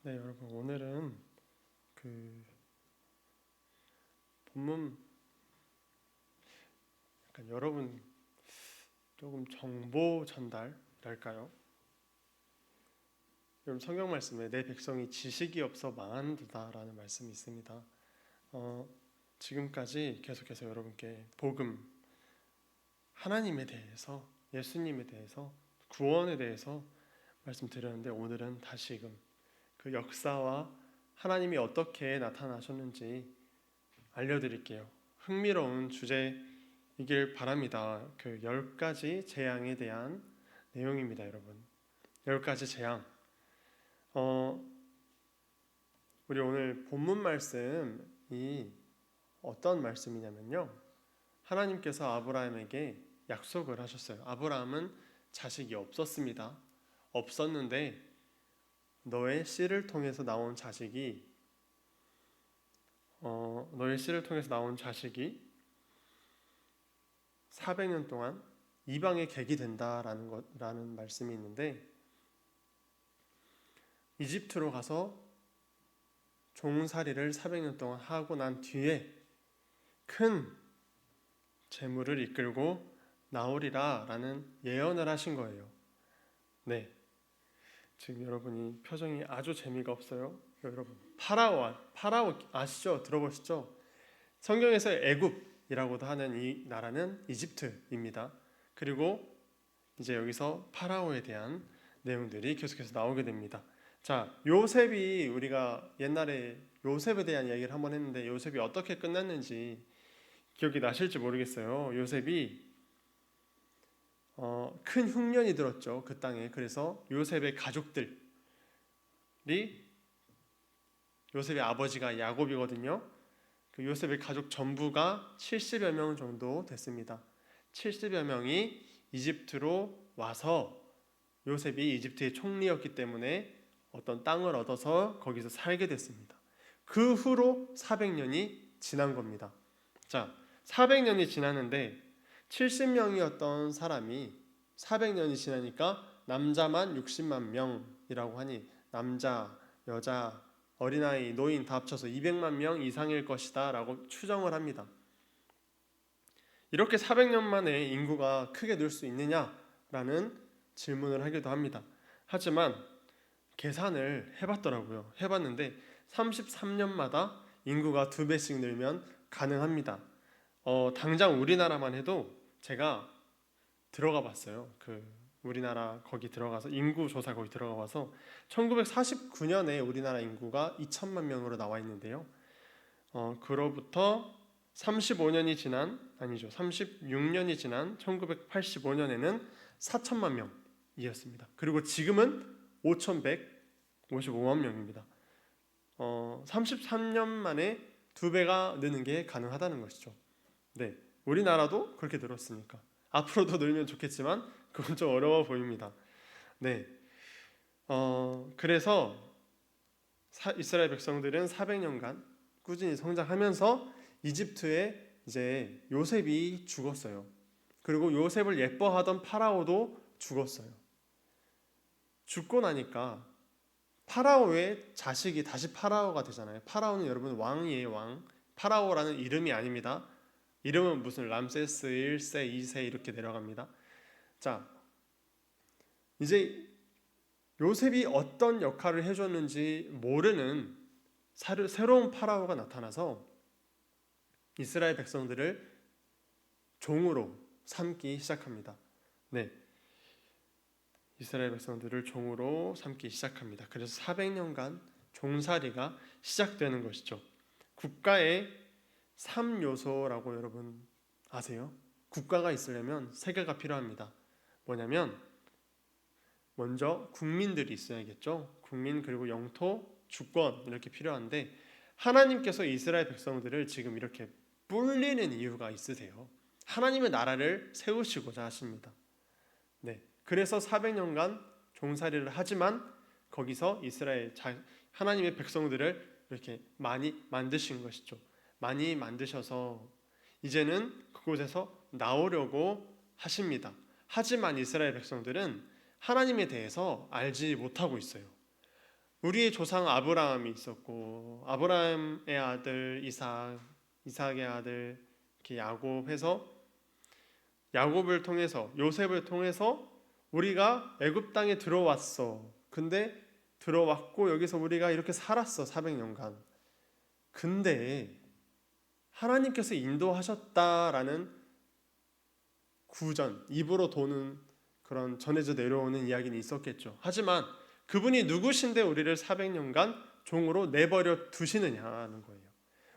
네, 여러분 오늘은 그 본문 약간 여러분 조금 정보 전달이랄까요? 여러분 성경 말씀에 내 백성이 지식이 없어 망한다라는 말씀이 있습니다. 지금까지 계속해서 여러분께 복음, 하나님에 대해서, 예수님에 대해서, 구원에 대해서 말씀드렸는데 오늘은 다시금 그 역사와 하나님이 어떻게 나타나셨는지 알려드릴게요. 흥미로운 주제이길 바랍니다. 그 10가지 재앙에 대한 내용입니다, 여러분. 10가지 재앙. 우리 오늘 본문 말씀이 어떤 말씀이냐면요. 하나님께서 아브라함에게 약속을 하셨어요. 아브라함은 자식이 없었습니다. 없었는데 너의 씨를 통해서 나온 자식이 400년 동안 이방의 객이 된다라는 말씀이 있는데, 이집트로 가서 종살이를 400년 동안 하고 난 뒤에 큰 재물을 이끌고 나오리라라는 예언을 하신 거예요. 네, 지금 여러분이 표정이 아주 재미가 없어요. 여러분 파라오 아시죠? 들어보시죠? 성경에서 애굽이라고도 하는 이 나라는 이집트입니다. 그리고 이제 여기서 파라오에 대한 내용들이 계속해서 나오게 됩니다. 자, 요셉이 우리가 옛날에 요셉에 대한 이야기를 한번 했는데 요셉이 어떻게 끝났는지 기억이 나실지 모르겠어요. 요셉이 큰 흉년이 들었죠, 그 땅에. 그래서 요셉의 가족들이, 요셉의 아버지가 야곱이거든요. 그 요셉의 가족 전부가 70여 명 정도 됐습니다. 70여 명이 이집트로 와서, 요셉이 이집트의 총리였기 때문에 어떤 땅을 얻어서 거기서 살게 됐습니다. 그 후로 400년이 지난 겁니다. 자, 400년이 지났는데 70명이었던 사람이 400년이 지나니까 남자만 60만 명이라고 하니 남자, 여자, 어린아이, 노인 다 합쳐서 200만 명 이상일 것이다 라고 추정을 합니다. 이렇게 400년 만에 인구가 크게 늘 수 있느냐라는 질문을 하기도 합니다. 하지만 계산을 해봤더라고요. 해봤는데 33년마다 인구가 2배씩 늘면 가능합니다. 당장 우리나라만 해도 제가 들어가 봤어요. 우리나라 거기 들어가서 인구 조사 거기 들어가 봐서 1949년에 우리나라 인구가 2천만 명으로 나와 있는데요. 그로부터 36년이 지난 1985년에는 4천만 명이었습니다. 그리고 지금은 5,155만 명입니다. 33년 만에 2배가 느는 게 가능하다는 것이죠. 네, 우리나라도 그렇게 늘었으니까 앞으로도 늘면 좋겠지만 그건 좀 어려워 보입니다. 네, 그래서 이스라엘 백성들은 400년간 꾸준히 성장하면서 이집트에 이제 요셉이 죽었어요. 그리고 요셉을 예뻐하던 파라오도 죽었어요. 죽고 나니까 파라오의 자식이 다시 파라오가 되잖아요. 파라오는 여러분 왕이에요, 왕. 파라오라는 이름이 아닙니다. 이름은 무슨 람세스 1세, 2세 이렇게 내려갑니다. 자, 이제 요셉이 어떤 역할을 해줬는지 모르는 새로운 파라오가 나타나서 이스라엘 백성들을 종으로 삼기 시작합니다. 네, 이스라엘 백성들을 종으로 삼기 시작합니다. 그래서 400년간 종살이가 시작되는 것이죠. 국가의 3요소라고 여러분 아세요? 국가가 있으려면 3개가 필요합니다. 뭐냐면 먼저 국민들이 있어야겠죠. 국민, 그리고 영토, 주권 이렇게 필요한데 하나님께서 이스라엘 백성들을 지금 이렇게 불리는 이유가 있으세요. 하나님의 나라를 세우시고자 하십니다. 네, 그래서 400년간 종살이를 하지만 거기서 하나님의 백성들을 이렇게 많이 만드신 것이죠. 많이 만드셔서 이제는 그곳에서 나오려고 하십니다. 하지만 이스라엘 백성들은 하나님에 대해서 알지 못하고 있어요. 우리의 조상 아브라함이 있었고 아브라함의 아들 이삭, 이삭의 아들 이렇게 야곱 해서 야곱을 통해서 요셉을 통해서 우리가 애굽 땅에 들어왔어. 근데 들어왔고 여기서 우리가 이렇게 살았어. 400년간. 근데 하나님께서 인도하셨다라는 구전, 입으로 도는 그런 전해져 내려오는 이야기는 있었겠죠. 하지만 그분이 누구신데 우리를 400년간 종으로 내버려 두시느냐는 거예요.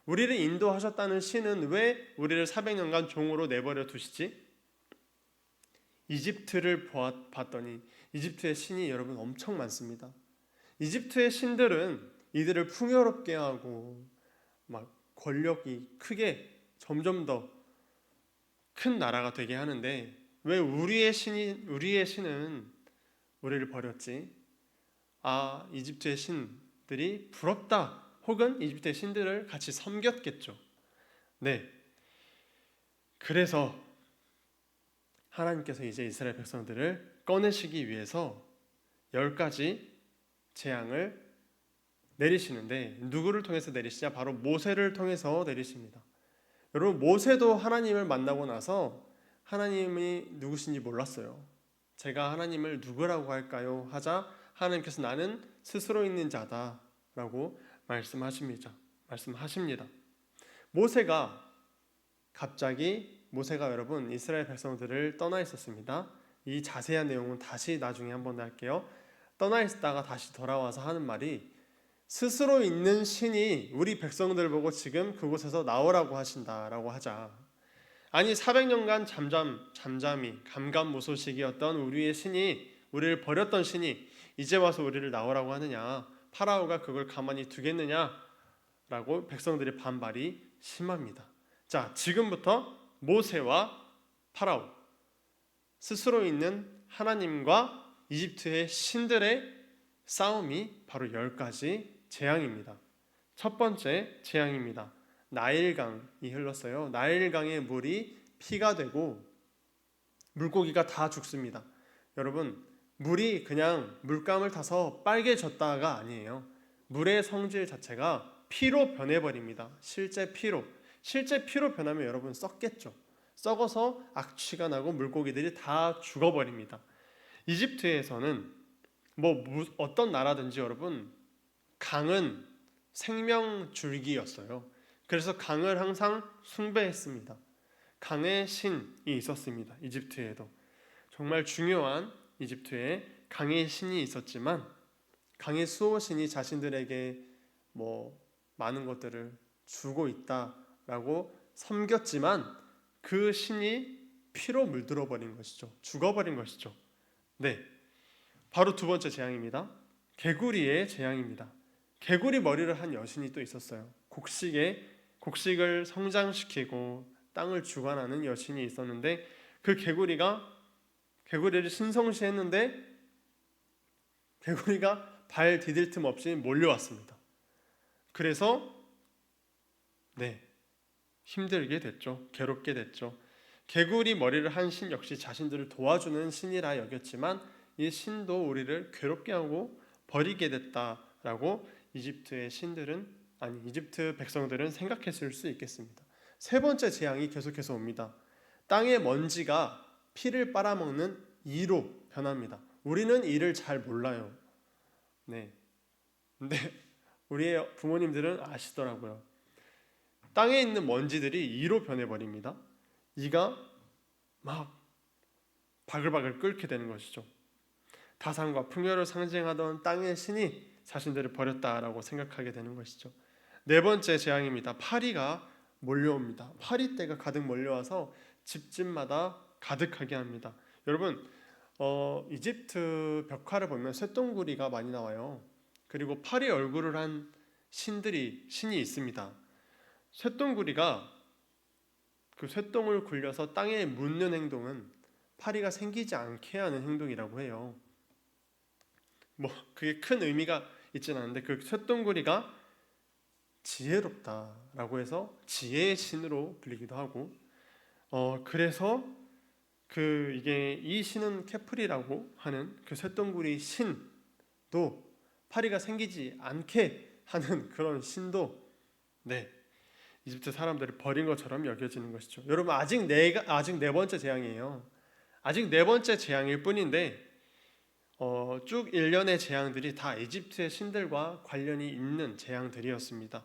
우리를 인도하셨다는 신은 왜 우리를 400년간 종으로 내버려 두시지? 이집트를 봤더니 이집트의 신이 여러분 엄청 많습니다. 이집트의 신들은 이들을 풍요롭게 하고 막 권력이 크게 점점 더 큰 나라가 되게 하는데 왜 우리의 신은 우리를 버렸지? 아, 이집트의 신들이 부럽다. 혹은 이집트의 신들을 같이 섬겼겠죠. 네. 그래서 하나님께서 이제 이스라엘 백성들을 꺼내시기 위해서 10가지 재앙을 내리시는데 누구를 통해서 내리시냐? 바로 모세를 통해서 내리십니다. 여러분, 모세도 하나님을 만나고 나서 하나님이 누구신지 몰랐어요. 제가 하나님을 누구라고 할까요? 하자 하나님께서 나는 스스로 있는 자다 라고 말씀하십니다. 모세가 여러분 이스라엘 백성들을 떠나 있었습니다. 이 자세한 내용은 다시 나중에 한번 할게요. 떠나 있다가 다시 돌아와서 하는 말이 스스로 있는 신이 우리 백성들 보고 지금 그곳에서 나오라고 하신다라고 하자. 아니 400년간 잠잠히 감감무소식이었던 우리의 신이, 우리를 버렸던 신이 이제 와서 우리를 나오라고 하느냐, 파라오가 그걸 가만히 두겠느냐라고 백성들의 반발이 심합니다. 자, 지금부터 모세와 파라오, 스스로 있는 하나님과 이집트의 신들의 싸움이 바로 10가지 재앙입니다. 첫 번째 재앙입니다. 나일강이 흘렀어요. 나일강의 물이 피가 되고 물고기가 다 죽습니다. 여러분, 물이 그냥 물감을 타서 빨개졌다가 아니에요. 물의 성질 자체가 피로 변해버립니다. 실제 피로 변하면 여러분 썩겠죠. 썩어서 악취가 나고 물고기들이 다 죽어버립니다. 이집트에서는 어떤 나라든지 여러분 강은 생명 줄기였어요. 그래서 강을 항상 숭배했습니다. 강의 신이 있었습니다. 이집트에도 정말 중요한 이집트에 강의 신이 있었지만 강의 수호신이 자신들에게 많은 것들을 주고 있다라고 섬겼지만 그 신이 피로 물들어 버린 것이죠. 죽어버린 것이죠. 네, 바로 두 번째 재앙입니다. 개구리의 재앙입니다. 개구리 머리를 한 여신이 또 있었어요. 곡식을 성장시키고 땅을 주관하는 여신이 있었는데 그 개구리를 신성시했는데 개구리가 발 디딜 틈 없이 몰려왔습니다. 그래서 힘들게 됐죠. 괴롭게 됐죠. 개구리 머리를 한 신 역시 자신들을 도와주는 신이라 여겼지만 이 신도 우리를 괴롭게 하고 버리게 됐다라고 이집트 백성들은 생각했을 수 있겠습니다. 세 번째 재앙이 계속해서 옵니다. 땅의 먼지가 피를 빨아먹는 이로 변합니다. 우리는 이를 잘 몰라요. 네. 근데 우리의 부모님들은 아시더라고요. 땅에 있는 먼지들이 이로 변해버립니다. 이가 막 바글바글 끓게 되는 것이죠. 다산과 풍요를 상징하던 땅의 신이 자신들을 버렸다라고 생각하게 되는 것이죠. 네 번째 재앙입니다. 파리가 몰려옵니다. 파리떼가 가득 몰려와서 집집마다 가득하게 합니다. 여러분, 이집트 벽화를 보면 쇠똥구리가 많이 나와요. 그리고 파리 얼굴을 한 신이 있습니다. 쇠똥구리가 그 쇠똥을 굴려서 땅에 묻는 행동은 파리가 생기지 않게 하는 행동이라고 해요. 그게 큰 의미가 있지는 않은데 그 쇠똥구리가 지혜롭다라고 해서 지혜의 신으로 불리기도 하고 그래서 이 신은 케프리라고 하는 그 쇠똥구리 신도 파리가 생기지 않게 하는 그런 신도 이집트 사람들이 버린 것처럼 여겨지는 것이죠. 여러분, 아직 네 번째 재앙이에요. 아직 네 번째 재앙일 뿐인데 쭉 일련의 재앙들이 다 이집트의 신들과 관련이 있는 재앙들이었습니다.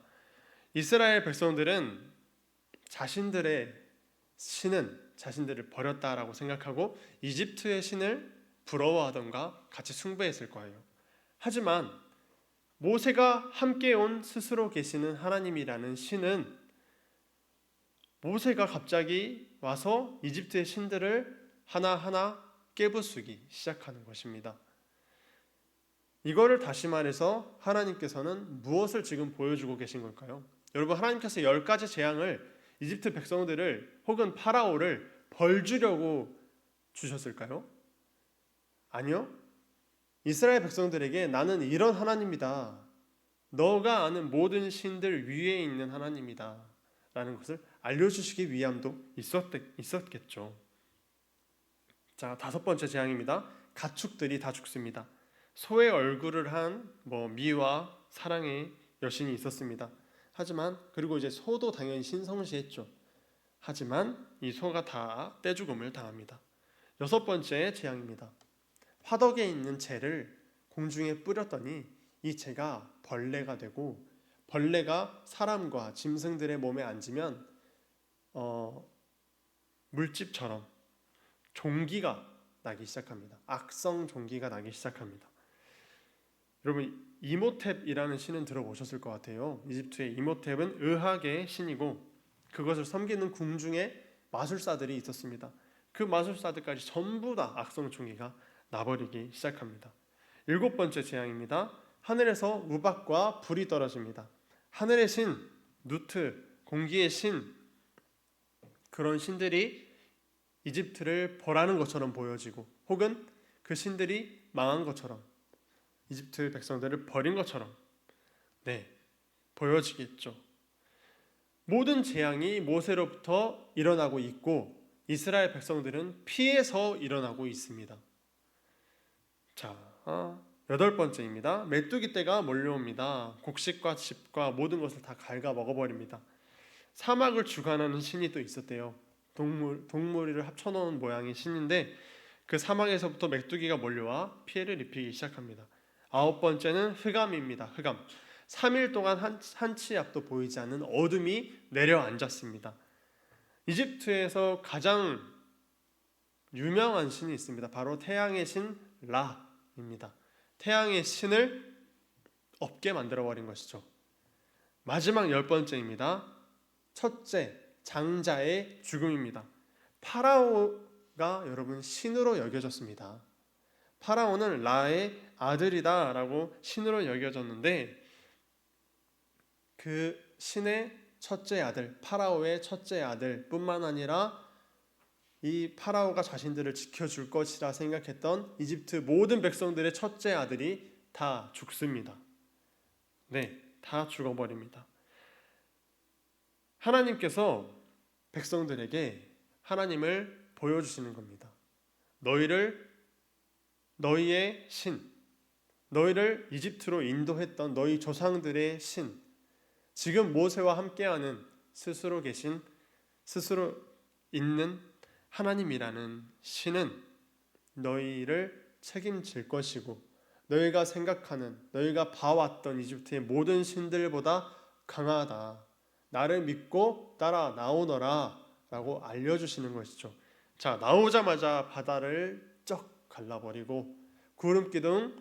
이스라엘 백성들은 자신들의 신은 자신들을 버렸다라고 생각하고 이집트의 신을 부러워하던가 같이 숭배했을 거예요. 하지만 모세가 함께 온 스스로 계시는 하나님이라는 신은 모세가 갑자기 와서 이집트의 신들을 하나하나 깨부수기 시작하는 것입니다. 이거를 다시 말해서 하나님께서는 무엇을 지금 보여주고 계신 걸까요? 여러분, 하나님께서 10가지 재앙을 이집트 백성들을 혹은 파라오를 벌 주려고 주셨을까요? 아니요. 이스라엘 백성들에게 나는 이런 하나님이다, 너가 아는 모든 신들 위에 있는 하나님이다 라는 것을 알려주시기 위함도 있었겠죠. 자, 5번째 재앙입니다. 가축들이 다 죽습니다. 소의 얼굴을 한 미와 사랑의 여신이 있었습니다. 하지만 그리고 이제 소도 당연히 신성시했죠. 하지만 이 소가 다 떼죽음을 당합니다. 6번째 재앙입니다. 화덕에 있는 재를 공중에 뿌렸더니 이 재가 벌레가 되고, 벌레가 사람과 짐승들의 몸에 앉으면 물집처럼 종기가 나기 시작합니다. 악성 종기가 나기 시작합니다. 여러분, 이모탭이라는 신은 들어보셨을 것 같아요. 이집트의 이모탭은 의학의 신이고 그것을 섬기는 궁중에 마술사들이 있었습니다. 그 마술사들까지 전부 다 악성 종기가 나버리기 시작합니다. 7번째 재앙입니다. 하늘에서 우박과 불이 떨어집니다. 하늘의 신, 누트, 공기의 신, 그런 신들이 이집트를 벌하는 것처럼 보여지고, 혹은 그 신들이 망한 것처럼, 이집트 백성들을 버린 것처럼 보여지겠죠. 모든 재앙이 모세로부터 일어나고 있고 이스라엘 백성들은 피해서 일어나고 있습니다. 자, 8번째입니다. 메뚜기 떼가 몰려옵니다. 곡식과 짚과 모든 것을 다 갉아 먹어버립니다. 사막을 주관하는 신이 또 있었대요. 동물을 합쳐놓은 모양의 신인데 그 사막에서부터 메뚜기가 몰려와 피해를 입히기 시작합니다. 9번째는 흑암입니다. 흑암. 3일 동안 한치 앞도 보이지 않는 어둠이 내려앉았습니다. 이집트에서 가장 유명한 신이 있습니다. 바로 태양의 신 라입니다. 태양의 신을 없게 만들어버린 것이죠. 마지막 10번째입니다. 첫째, 장자의 죽음입니다. 파라오가 여러분 신으로 여겨졌습니다. 파라오는 라의 아들이다 라고 신으로 여겨졌는데, 그 신의 첫째 아들, 파라오의 첫째 아들 뿐만 아니라 이 파라오가 자신들을 지켜줄 것이라 생각했던 이집트 모든 백성들의 첫째 아들이 다 죽습니다. 다 죽어버립니다. 하나님께서 백성들에게 하나님을 보여주시는 겁니다. 너희의 신, 너희를 이집트로 인도했던 너희 조상들의 신, 지금 모세와 함께하는 스스로 있는 하나님이라는 신은 너희를 책임질 것이고, 너희가 생각하는, 너희가 봐왔던 이집트의 모든 신들보다 강하다, 나를 믿고 따라 나오너라 라고 알려주시는 것이죠. 자, 나오자마자 바다를 쩍 갈라버리고 구름기둥이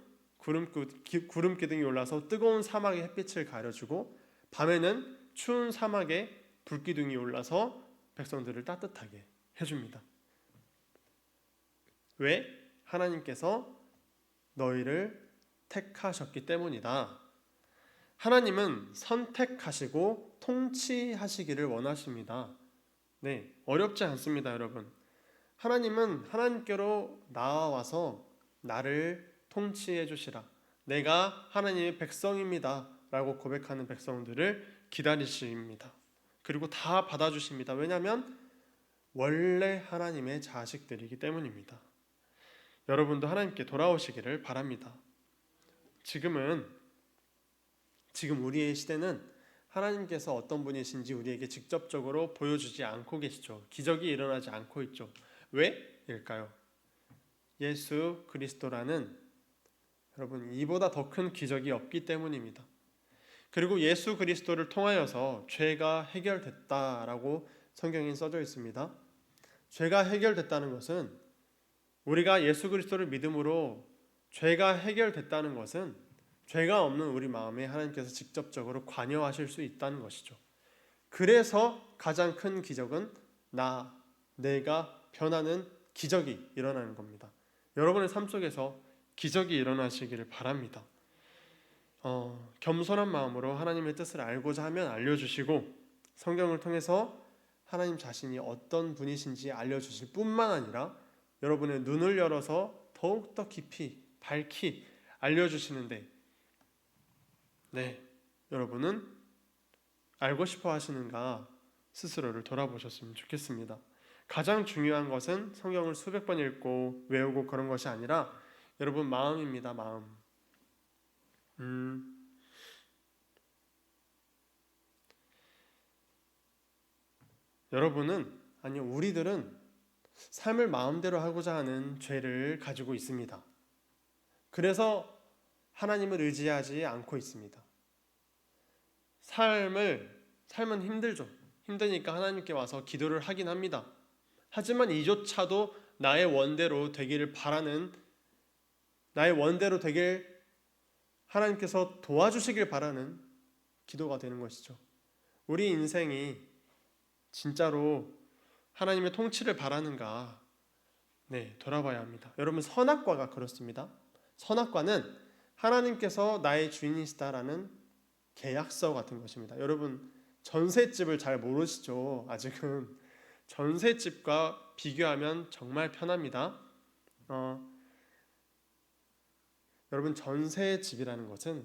올라서 뜨거운 사막의 햇빛을 가려주고, 밤에는 추운 사막에 불기둥이 올라서 백성들을 따뜻하게 해줍니다. 왜? 하나님께서 너희를 택하셨기 때문이다. 하나님은 선택하시고 통치하시기를 원하십니다. 어렵지 않습니다, 여러분. 하나님은 하나님께로 나와서 나를 통치해 주시라, 내가 하나님의 백성입니다 라고 고백하는 백성들을 기다리십니다. 그리고 다 받아주십니다. 왜냐하면 원래 하나님의 자식들이기 때문입니다. 여러분도 하나님께 돌아오시기를 바랍니다. 지금 우리의 시대는 하나님께서 어떤 분이신지 우리에게 직접적으로 보여주지 않고 계시죠. 기적이 일어나지 않고 있죠. 왜일까요? 예수 그리스도라는, 여러분, 이보다 더 큰 기적이 없기 때문입니다. 그리고 예수 그리스도를 통하여서 죄가 해결됐다라고 성경에 써져 있습니다. 죄가 해결됐다는 것은, 우리가 예수 그리스도를 믿음으로 죄가 해결됐다는 것은 죄가 없는 우리 마음에 하나님께서 직접적으로 관여하실 수 있다는 것이죠. 그래서 가장 큰 기적은 내가 변하는 기적이 일어나는 겁니다. 여러분의 삶 속에서 기적이 일어나시기를 바랍니다. 겸손한 마음으로 하나님의 뜻을 알고자 하면 알려주시고, 성경을 통해서 하나님 자신이 어떤 분이신지 알려주실 뿐만 아니라 여러분의 눈을 열어서 더욱더 깊이 밝히 알려주시는데, 여러분은 알고 싶어 하시는가 스스로를 돌아보셨으면 좋겠습니다. 가장 중요한 것은 성경을 수백 번 읽고 외우고 그런 것이 아니라 여러분 마음입니다. 마음. 우리들은 삶을 마음대로 하고자 하는 죄를 가지고 있습니다. 그래서 하나님을 의지하지 않고 있습니다. 삶은 힘들죠. 힘드니까 하나님께 와서 기도를 하긴 합니다. 하지만 이조차도 나의 원대로 되기를 바라는, 나의 원대로 되길 하나님께서 도와주시길 바라는 기도가 되는 것이죠. 우리 인생이 진짜로 하나님의 통치를 바라는가, 돌아봐야 합니다. 여러분, 선악과가 그렇습니다. 선악과는 하나님께서 나의 주인이시다라는 계약서 같은 것입니다. 여러분, 전셋집을 잘 모르시죠? 아직은 전셋집과 비교하면 정말 편합니다. 여러분, 전셋집이라는 것은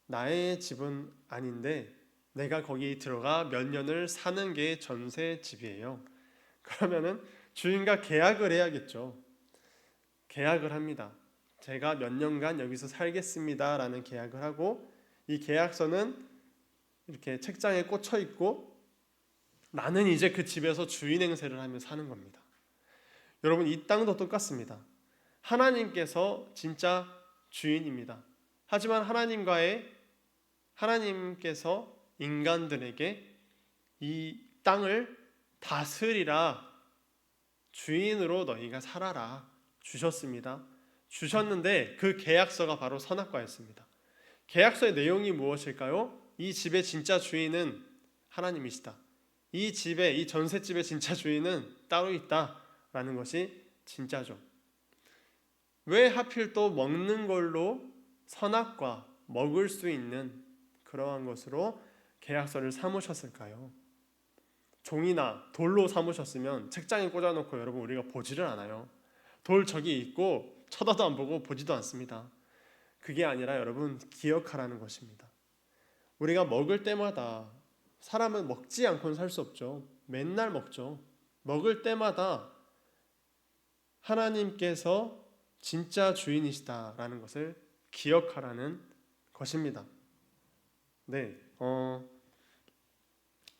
나의 집은 아닌데 내가 거기 들어가 몇 년을 사는 게 전셋집이에요. 그러면은 주인과 계약을 해야겠죠. 계약을 합니다. 제가 몇 년간 여기서 살겠습니다 라는 계약을 하고, 이 계약서는 이렇게 책장에 꽂혀 있고 나는 이제 그 집에서 주인 행세를 하며 사는 겁니다. 여러분, 이 땅도 똑같습니다. 하나님께서 진짜 주인입니다. 하지만 하나님께서 인간들에게 이 땅을 다스리라, 주인으로 너희가 살아라 주셨습니다. 주셨는데 그 계약서가 바로 선악과였습니다. 계약서의 내용이 무엇일까요? 이 집의 진짜 주인은 하나님이시다. 이 전셋집의 진짜 주인은 따로 있다라는 것이 진짜죠. 왜 하필 또 먹는 걸로 선악과, 먹을 수 있는 그러한 것으로 계약서를 삼으셨을까요? 종이나 돌로 삼으셨으면 책장에 꽂아놓고 여러분 우리가 보지를 않아요. 돌 저기 있고 쳐다도 안 보고 보지도 않습니다. 그게 아니라 여러분, 기억하라는 것입니다. 우리가 먹을 때마다, 사람은 먹지 않고는 살 수 없죠. 맨날 먹죠. 먹을 때마다 하나님께서 진짜 주인이시다라는 것을 기억하라는 것입니다.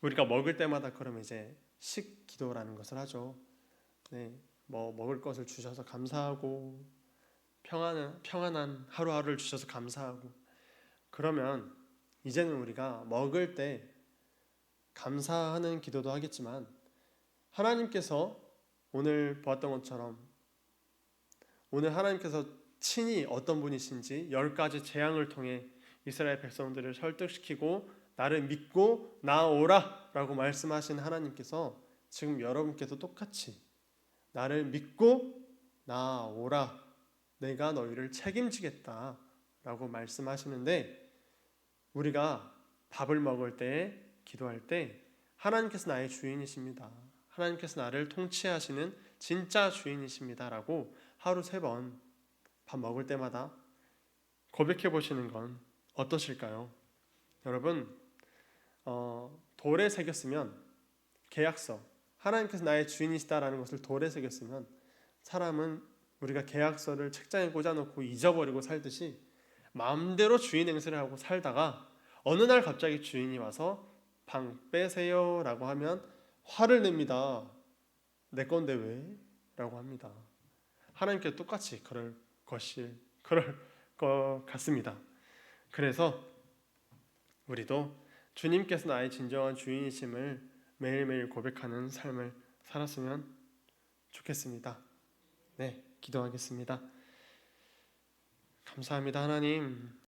우리가 먹을 때마다 그럼 이제 식기도라는 것을 하죠. 먹을 것을 주셔서 감사하고, 평안한 하루하루를 주셔서 감사하고, 그러면 이제는 우리가 먹을 때 감사하는 기도도 하겠지만, 하나님께서 오늘 보았던 것처럼 오늘 하나님께서 친히 어떤 분이신지 10가지 재앙을 통해 이스라엘 백성들을 설득시키고 나를 믿고 나오라 라고 말씀하신 하나님께서 지금 여러분께서 똑같이 나를 믿고 나오라, 내가 너희를 책임지겠다 라고 말씀하시는데, 우리가 밥을 먹을 때, 기도할 때 하나님께서 나의 주인이십니다, 하나님께서 나를 통치하시는 진짜 주인이십니다 라고 하루 3번 밥 먹을 때마다 고백해 보시는 건 어떠실까요? 여러분, 돌에 새겼으면, 계약서, 하나님께서 나의 주인이시다라는 것을 돌에 새겼으면, 사람은 우리가 계약서를 책장에 꽂아놓고 잊어버리고 살듯이 마음대로 주인 행세를 하고 살다가 어느 날 갑자기 주인이 와서 방 빼세요 라고 하면 화를 냅니다. 내 건데 왜? 라고 합니다. 하나님께 똑같이 그럴 것 같습니다. 그래서 우리도 주님께서 나의 진정한 주인이심을 매일매일 고백하는 삶을 살았으면 좋겠습니다. 네, 기도하겠습니다. 감사합니다, 하나님.